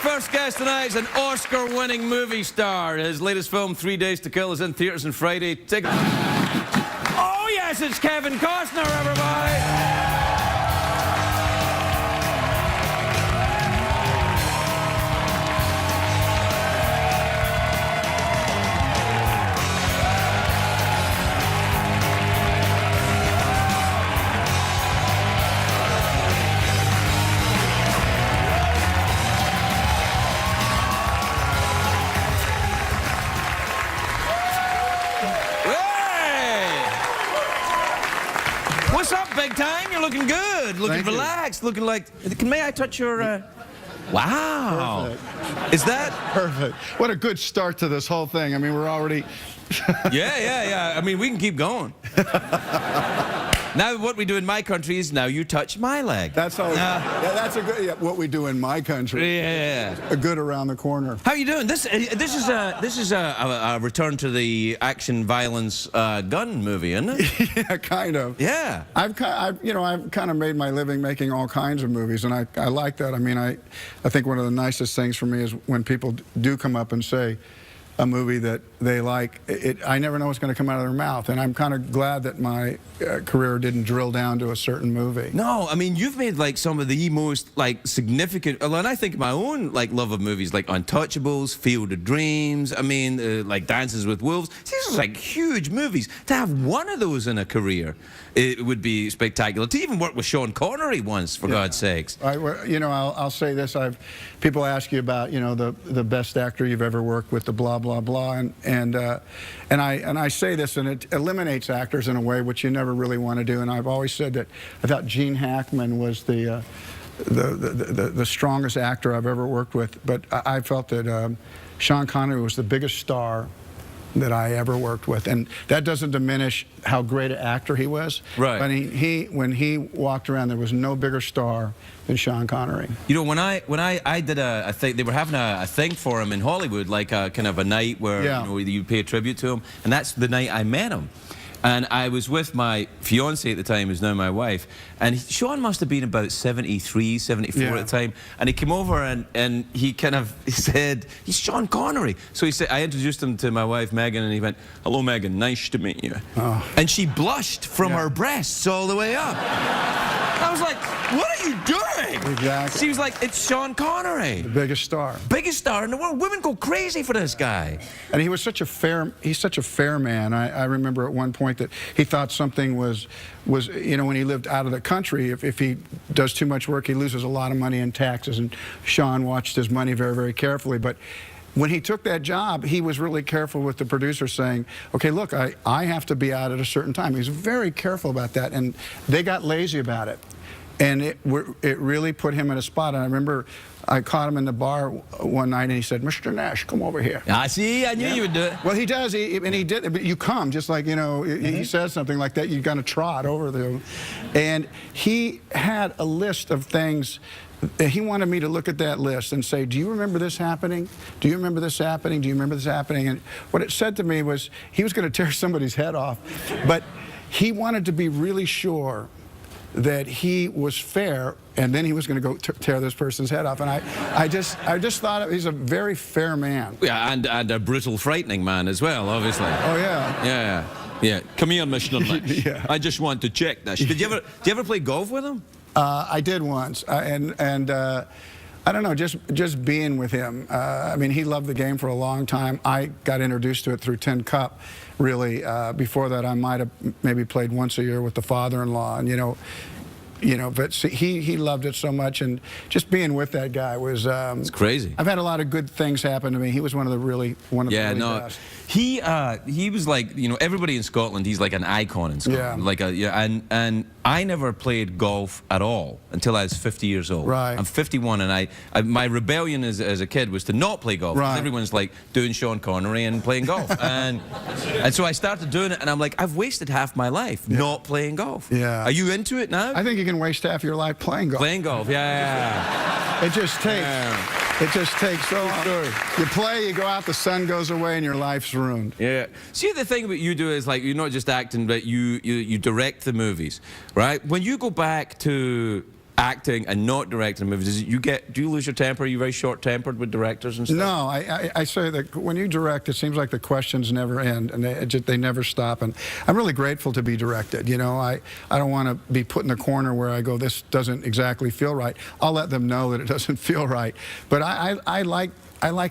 first guest tonight is an Oscar-winning movie star. His latest film, 3 Days to Kill, is in theaters on Friday. Oh, yes, it's Kevin Costner, everybody! What's up, big time? You're looking good, looking relaxed, looking like... May I touch your... Wow. Perfect. Is that... Perfect. What a good start to this whole thing. I mean, we're already... Yeah. I mean, we can keep going. Now, what we do in my country is now you touch my leg. That's all. Yeah, that's a good... Yeah, what we do in my country. Yeah. A good around the corner. How you doing? This is a return to the action violence gun movie, isn't it? Yeah, kind of. Yeah. I've kind of made my living making all kinds of movies, and I like that. I mean, I think one of the nicest things for me is when people do come up and say a movie that they like. I never know what's going to come out of their mouth, and I'm kind of glad that my career didn't drill down to a certain movie. No, I mean, you've made like some of the most like significant, and I think my own like love of movies like Untouchables, Field of Dreams, I mean, like Dances with Wolves. These are like huge movies. To have one of those in a career, it would be spectacular. To even work with Sean Connery once, for God's sakes. I'll say this. People ask you about, the best actor you've ever worked with, the blah blah blah, and I say this, and it eliminates actors in a way which you never really want to do. And I've always said that I thought Gene Hackman was the strongest actor I've ever worked with, but I felt that Sean Connery was the biggest star that I ever worked with, and that doesn't diminish how great an actor he was. Right. But when he walked around, there was no bigger star than Sean Connery. You know, when I did a thing, they were having a thing for him in Hollywood, like a kind of a night where you pay a tribute to him, and that's the night I met him. And I was with my fiancée at the time, who's now my wife, and Sean must have been about 73, 74 at the time, and he came over and he said, he's Sean Connery. So he said, I introduced him to my wife, Megan, and he went, hello, Megan, nice to meet you. Oh. And she blushed from her breasts all the way up. I was like, what are you doing? Exactly. She was like, it's Sean Connery. The biggest star. Biggest star in the world. Women go crazy for this guy. And he was such a fair man. I remember at one point that he thought something was when he lived out of the country, if he does too much work, he loses a lot of money in taxes. And Sean watched his money very, very carefully. But when he took that job, he was really careful with the producer saying, okay, look, I have to be out at a certain time. He was very careful about that, and they got lazy about it. And it really put him in a spot. And I remember I caught him in the bar one night, and he said, Mr. Nash, come over here. I see. I knew you would do it. Well, he does, and he did. But you come, just like, he says something like that, you're going to trot over there. And he had a list of things. He wanted me to look at that list and say, do you remember this happening? Do you remember this happening? Do you remember this happening? And what it said to me was he was going to tear somebody's head off, but he wanted to be really sure that he was fair, and then he was going to go tear this person's head off. And I just thought he's a very fair man. Yeah, and a brutal, frightening man as well, obviously. Oh yeah. Yeah. Come here, Mr. Nash. Yeah. I just want to check this. Did you ever play golf with him? I did once, and I don't know, just being with him. I mean, he loved the game for a long time. I got introduced to it through Tin Cup, really. Before that, I might have maybe played once a year with the father-in-law, and but see, he loved it so much, and just being with that guy was... it's crazy. I've had a lot of good things happen to me. He was one of the really best. He was like, everybody in Scotland, he's like an icon in Scotland. Yeah. And I never played golf at all until I was 50 years old. Right. I'm 51, and my rebellion as a kid was to not play golf. Right. Everyone's like doing Sean Connery and playing golf. and so I started doing it, and I'm like, I've wasted half my life not playing golf. Yeah. Are you into it now? I think you can waste half your life playing golf. Playing golf, yeah. It just takes... Yeah. It just takes so long. You play, you go out, the sun goes away, and your life's ruined. Yeah. See, the thing about you do is, like, you're not just acting, but you direct the movies, right? When you go back to acting and not directing movies, do you lose your temper? Are you very short-tempered with directors and stuff? No, I say that when you direct, it seems like the questions never end, and they never stop. And I'm really grateful to be directed. You know, I don't want to be put in a corner where I go, this doesn't exactly feel right. I'll let them know that it doesn't feel right. But I like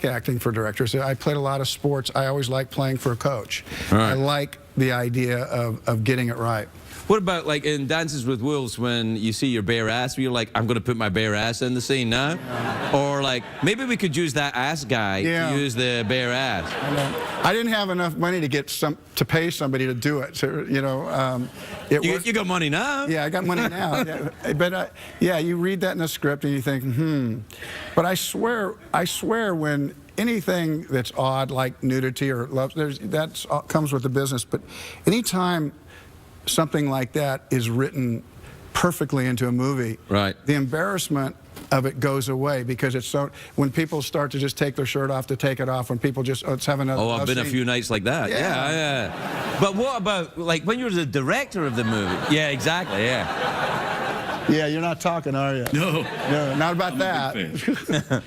acting for directors. I played a lot of sports. I always like playing for a coach. Right. I like the idea of getting it right. What about like in Dances with Wolves when you see your bare ass, you're like, I'm going to put my bare ass in the scene now? Yeah. Or like, maybe we could use that ass guy to use the bare ass. I didn't have enough money to pay somebody to do it. So, you know, you got money now. Yeah, I got money now. Yeah. But yeah, you read that in the script and you think, But I swear when anything that's odd, like nudity or love, that comes with the business. But anytime something like that is written perfectly into a movie, right, the embarrassment of it goes away, because it's so, when people start to just take their shirt off to take it off, when people just, let's have another. Oh, I've been a few nights like that. Yeah. But what about like when you're the director of the movie? Yeah, exactly. Yeah. Yeah, you're not talking, are you? No. No, not about that.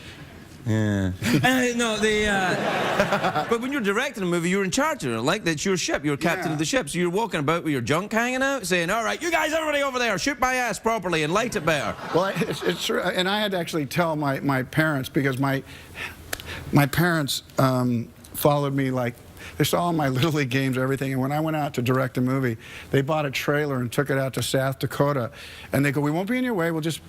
Yeah. But when you're directing a movie, you're in charge of it. Like, that's your ship. You're captain of the ship. So you're walking about with your junk hanging out, saying, all right, you guys, everybody over there, shoot my ass properly and light it better. Well, it's true. And I had to actually tell my parents, because my parents followed me, like, they saw all my Little League games, everything. And when I went out to direct a movie, they bought a trailer and took it out to South Dakota. And they go, we won't be in your way. We'll just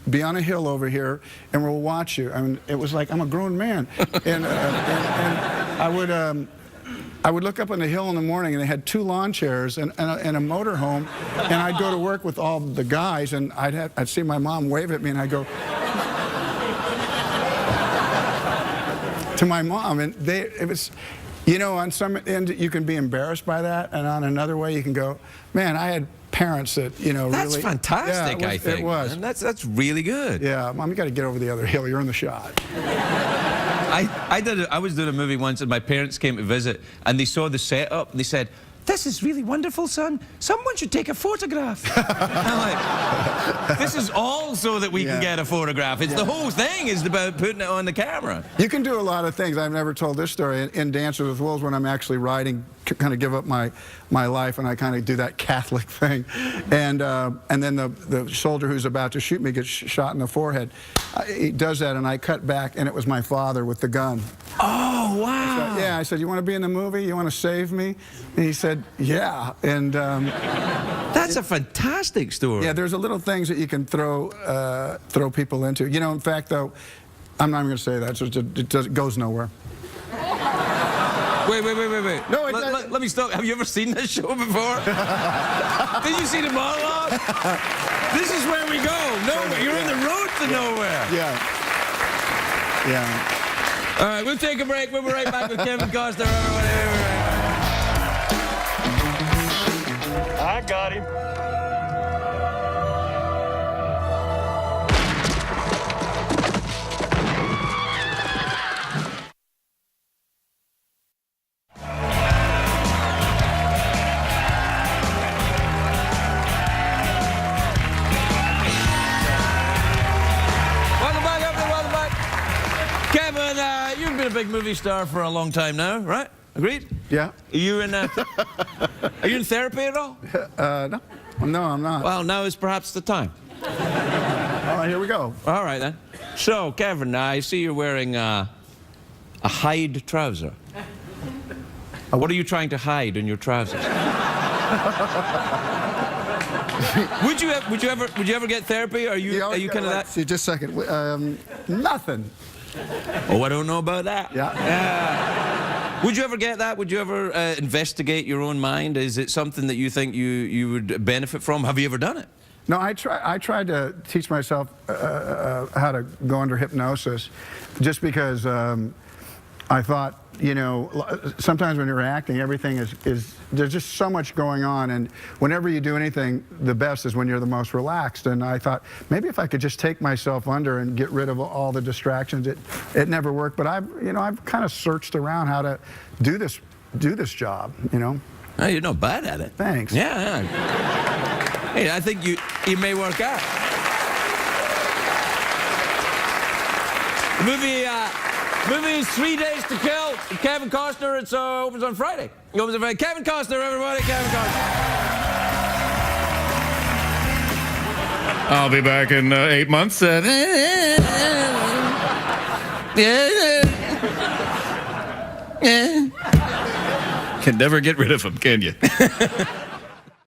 be on a hill over here, and we'll watch you. I mean, it was like, I'm a grown man. And I would look up on the hill in the morning, and they had 2 lawn chairs and a motor home. And I'd go to work with all the guys, and I'd see my mom wave at me, and I'd go to my mom. And it was... You know, on some end you can be embarrassed by that, and on another way you can go, man, I had parents that, you know, that's really... That's fantastic, I think. It was. And that's really good. Yeah, Mom, you got to get over the other hill. You're in the shot. I was doing a movie once, and my parents came to visit, and they saw the setup, and they said, this is really wonderful, son. Someone should take a photograph. I'm like, this is all so that we can get a photograph. It's the whole thing is about putting it on the camera. You can do a lot of things. I've never told this story in Dances with Wolves, when I'm actually riding, kind of give up my life, and I kind of do that Catholic thing. And then the soldier who's about to shoot me gets shot in the forehead. He does that, and I cut back, and it was my father with the gun. Oh, wow. So, yeah, I said, you want to be in the movie? You want to save me? And he said, yeah. And that's a fantastic story. Yeah, there's a little things that you can throw people into. You know, in fact, though, I'm not even going to say that. So it goes nowhere. Wait. No, let me stop. Have you ever seen this show before? Did you see the monologue? This is where we go. Nowhere. You're on the road to nowhere. Yeah. All right, we'll take a break. We'll be right back with Kevin Costner. I got him. Kevin, you've been a big movie star for a long time now, right? Agreed? Yeah. Are you in therapy at all? No. No, I'm not. Well, now is perhaps the time. All right, here we go. All right, then. So, Kevin, I see you're wearing a hide trouser. What are you trying to hide in your trousers? Would you ever get therapy? Are you kind of that? See, just a second. Nothing. Oh, I don't know about that. Yeah. Would you ever get that? Would you ever investigate your own mind? Is it something that you think you would benefit from? Have you ever done it? No, I tried to teach myself how to go under hypnosis, just because I thought, you know, sometimes when you're acting, everything is there's just so much going on, and whenever you do anything, the best is when you're the most relaxed. And I thought, maybe if I could just take myself under and get rid of all the distractions. It never worked, but I've kind of searched around how to do this job, you know. Oh, you're not bad at it. Thanks. Yeah. Hey, I think you may work out. Movie is 3 Days to Kill. Kevin Costner. It opens on Friday. It opens on Friday. Kevin Costner, everybody. Kevin Costner. I'll be back in 8 months. Can never get rid of him, can you?